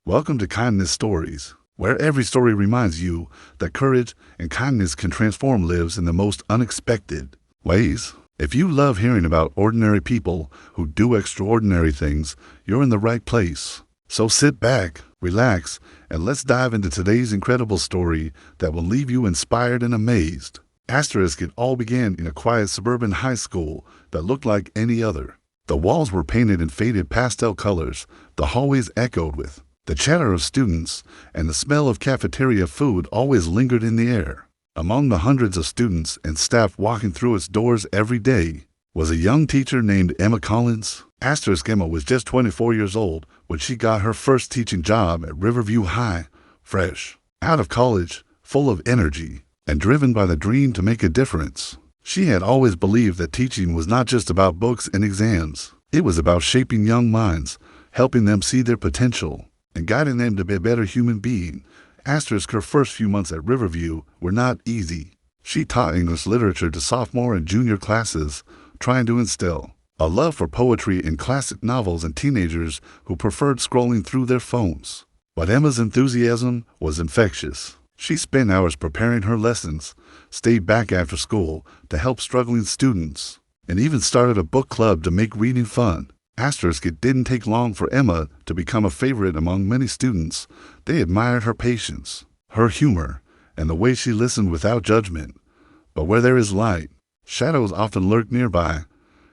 Welcome to Kindness Stories, where every story reminds you that courage and kindness can transform lives in the most unexpected ways. If you love hearing about ordinary people who do extraordinary things, you're in the right place. So sit back, relax, and let's dive into today's incredible story that will leave you inspired and amazed. It all began in a quiet suburban high school that looked like any other. The walls were painted in faded pastel colors, the hallways echoed with the chatter of students, and the smell of cafeteria food always lingered in the air. Among the hundreds of students and staff walking through its doors every day was a young teacher named Emma Collins. Emma was just 24 years old when she got her first teaching job at Riverview High, fresh out of college, full of energy, and driven by the dream to make a difference. She had always believed that teaching was not just about books and exams. It was about shaping young minds, helping them see their potential, and guiding them to be a better human being. Her first few months at Riverview were not easy. She taught English literature to sophomore and junior classes, trying to instill a love for poetry and classic novels in teenagers who preferred scrolling through their phones. But Emma's enthusiasm was infectious. She spent hours preparing her lessons, stayed back after school to help struggling students, and even started a book club to make reading fun. It didn't take long for Emma to become a favorite among many students. They admired her patience, her humor, and the way she listened without judgment. But where there is light, shadows often lurk nearby.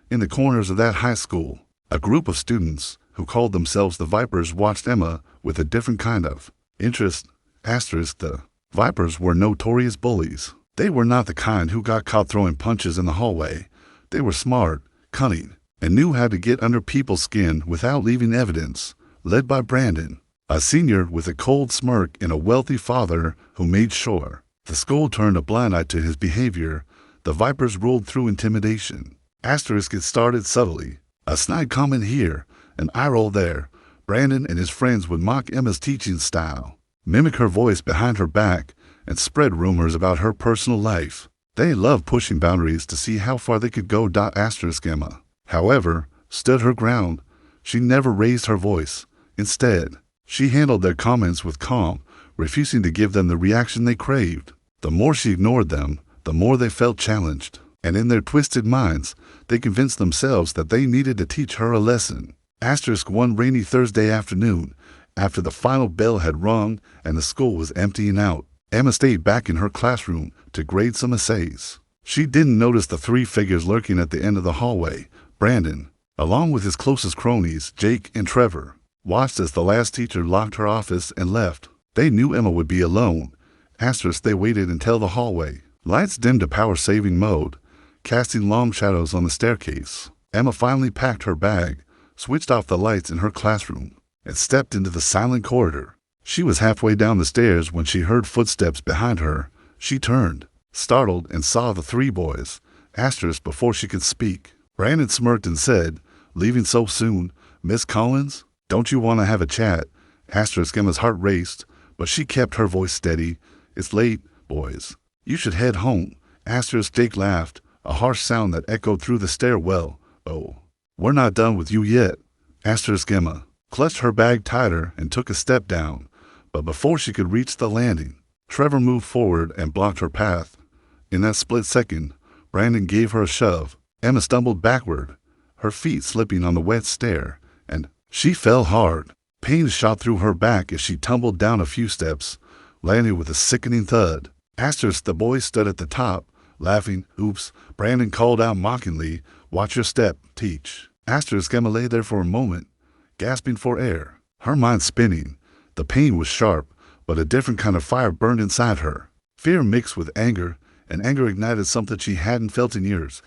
In the corners of that high school, a group of students who called themselves the Vipers watched Emma with a different kind of interest. The Vipers were notorious bullies. They were not the kind who got caught throwing punches in the hallway. They were smart, cunning, and knew how to get under people's skin without leaving evidence. Led by Brandon, a senior with a cold smirk and a wealthy father who made sure the school turned a blind eye to his behavior, the Vipers ruled through intimidation. It started subtly. A snide comment here, an eye roll there. Brandon and his friends would mock Emma's teaching style, mimic her voice behind her back, and spread rumors about her personal life. They loved pushing boundaries to see how far they could go. Emma, however, stood her ground. She never raised her voice. Instead, she handled their comments with calm, refusing to give them the reaction they craved. The more she ignored them, the more they felt challenged, and in their twisted minds, they convinced themselves that they needed to teach her a lesson. One rainy Thursday afternoon, after the final bell had rung and the school was emptying out, Emma stayed back in her classroom to grade some essays. She didn't notice the three figures lurking at the end of the hallway. Brandon, along with his closest cronies, Jake and Trevor, watched as the last teacher locked her office and left. They knew Emma would be alone. They waited until the hallway lights dimmed to power-saving mode, casting long shadows on the staircase. Emma finally packed her bag, switched off the lights in her classroom, and stepped into the silent corridor. She was halfway down the stairs when she heard footsteps behind her. She turned, startled, and saw the three boys. Before she could speak, Brandon smirked and said, "Leaving so soon, Miss Collins? Don't you want to have a chat?" Emma's heart raced, but she kept her voice steady. "It's late, boys. You should head home." Jake laughed, a harsh sound that echoed through the stairwell. "Oh, we're not done with you yet." Emma clutched her bag tighter and took a step down, but before she could reach the landing, Trevor moved forward and blocked her path. In that split second, Brandon gave her a shove. Emma stumbled backward, her feet slipping on the wet stair, and she fell hard. Pain shot through her back as she tumbled down a few steps, landing with a sickening thud. The boys stood at the top, laughing. "Oops," Brandon called out mockingly. "Watch your step, teach." Emma lay there for a moment, gasping for air, her mind spinning. The pain was sharp, but a different kind of fire burned inside her. Fear mixed with anger, and anger ignited something she hadn't felt in years.